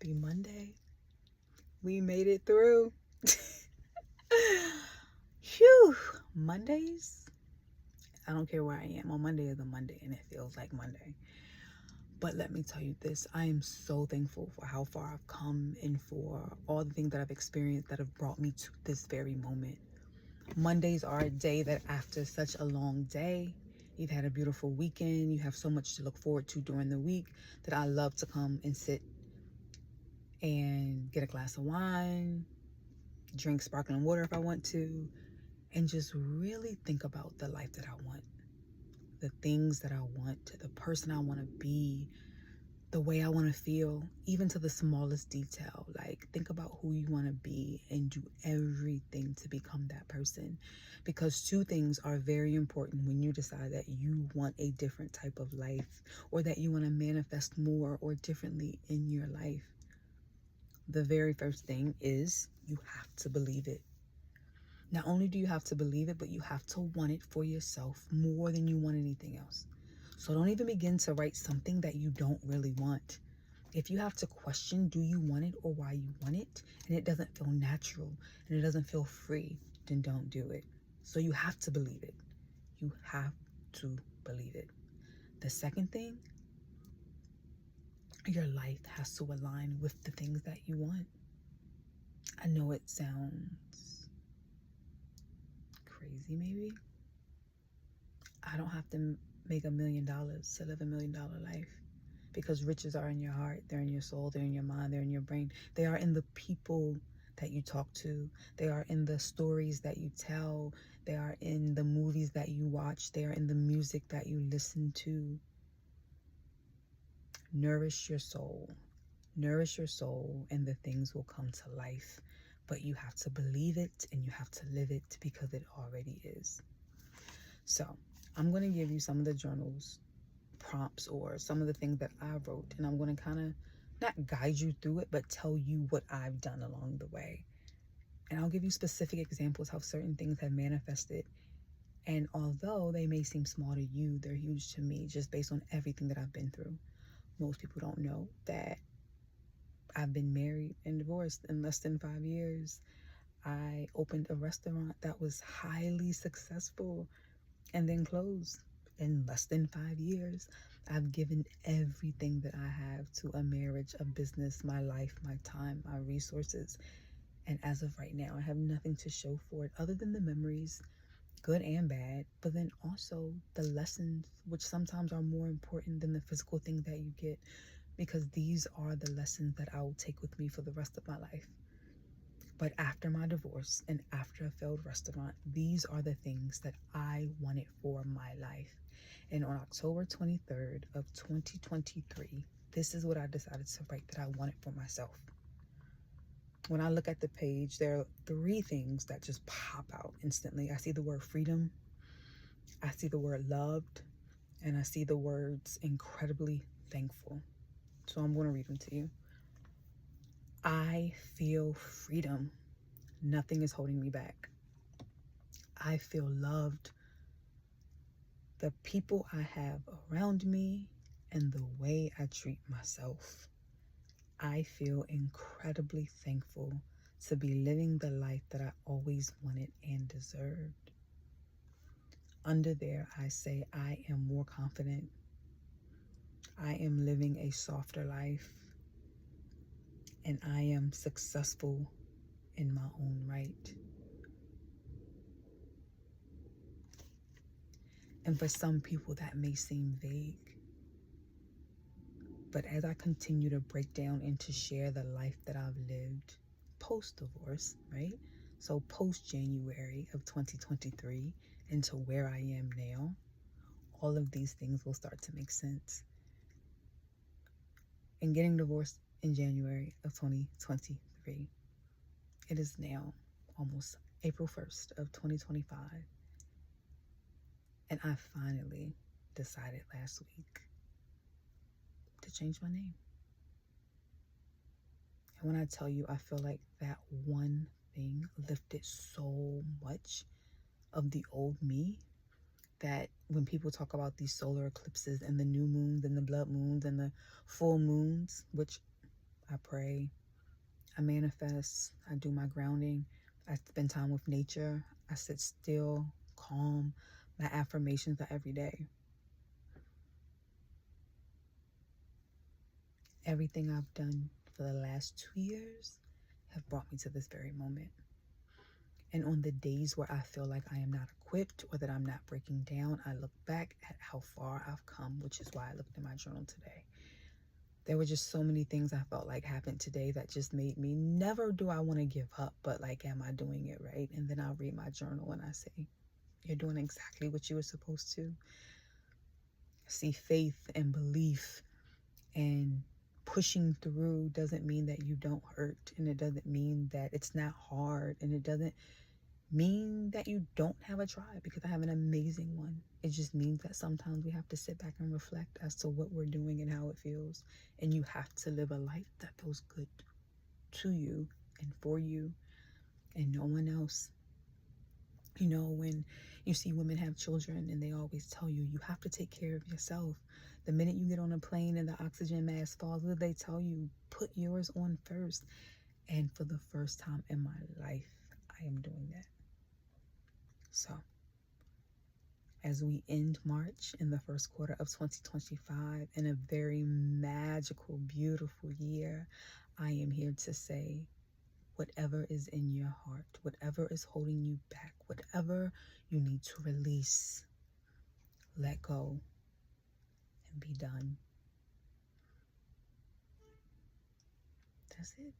Happy Monday. We made it through. Phew. Mondays, I don't care where I am. On Monday is a Monday and it feels like Monday. But let me tell you this, I am so thankful for how far I've come and for all the things that I've experienced that have brought me to this very moment. Mondays are a day that after such a long day, you've had a beautiful weekend, you have so much to look forward to during the week, that I love to come and sit and get a glass of wine, drink sparkling water if I want to, and just really think about the life that I want, the things that I want, the person I want to be, the way I want to feel, even to the smallest detail. Like, think about who you want to be and do everything to become that person. Because two things are very important when you decide that you want a different type of life, or that you want to manifest more or differently in your life. The very first thing is you have to believe it. Not only do you have to believe it, but you have to want it for yourself more than you want anything else. So don't even begin to write something that you don't really want. If you have to question, do you want it or why you want it, and it doesn't feel natural and it doesn't feel free, then don't do it. So you have to believe it. You have to believe it. The second thing, your life has to align with the things that you want. I know it sounds crazy, maybe. I don't have to make $1 million to live $1 million life, because riches are in your heart, they're in your soul, they're in your mind, they're in your brain. They are in the people that you talk to. They are in the stories that you tell. They are in the movies that you watch. They are in the music that you listen to. Nourish your soul. Nourish your soul and the things will come to life. But you have to believe it and you have to live it, because it already is. So I'm going to give you some of the journals prompts or some of the things that I wrote, and I'm going to kind of not guide you through it, but tell you what I've done along the way. And I'll give you specific examples how certain things have manifested. And although they may seem small to you, they're huge to me, just based on everything that I've been through. Most people don't know that I've been married and divorced in less than 5 years. I opened a restaurant that was highly successful and then closed in less than 5 years. I've given everything that I have to a marriage, a business, my life, my time, my resources. And as of right now, I have nothing to show for it other than the memories, good and bad, but then also the lessons, which sometimes are more important than the physical thing that you get, because these are the lessons that I will take with me for the rest of my life. But after my divorce and after a failed restaurant, these are the things that I wanted for my life. And on October 23rd of 2023, this is what I decided to write that I wanted for myself. When I look at the page, there are 3 things that just pop out instantly. I see the word freedom, I see the word loved, and I see the words incredibly thankful. So I'm going to read them to you. I feel freedom. Nothing is holding me back. I feel loved. The people I have around me and the way I treat myself. I feel incredibly thankful to be living the life that I always wanted and deserved. Under there, I say I am more confident. I am living a softer life. And I am successful in my own right. And for some people, that may seem vague. But as I continue to break down and to share the life that I've lived post-divorce, right? So post-January of 2023 into where I am now, all of these things will start to make sense. And getting divorced in January of 2023, it is now almost April 1st of 2025. And I finally decided last week to change my name. And when I tell you, I feel like that one thing lifted so much of the old me, that when people talk about these solar eclipses and the new moons and the blood moons and the full moons, which I pray, I manifest, I do my grounding, I spend time with nature, I sit still, calm. My affirmations are every day. Everything I've done for the last 2 years have brought me to this very moment. And on the days where I feel like I am not equipped or that I'm not breaking down, I look back at how far I've come, which is why I looked in my journal today. There were just so many things I felt like happened today that just made me, never do I want to give up, but like, am I doing it right? And then I'll read my journal and I say, you're doing exactly what you were supposed to. See, faith and belief and pushing through doesn't mean that you don't hurt, and it doesn't mean that it's not hard, and it doesn't mean that you don't have a tribe, because I have an amazing one. It just means that sometimes we have to sit back and reflect as to what we're doing and how it feels, and you have to live a life that feels good to you and for you and no one else. You know, when you see women have children and they always tell you, you have to take care of yourself. The minute you get on a plane and the oxygen mask falls, what do they tell you? Put yours on first. And for the first time in my life, I am doing that. So, as we end March in the first quarter of 2025 in a very magical, beautiful year, I am here to say, whatever is in your heart, whatever is holding you back, whatever you need to release, let go and be done. That's it.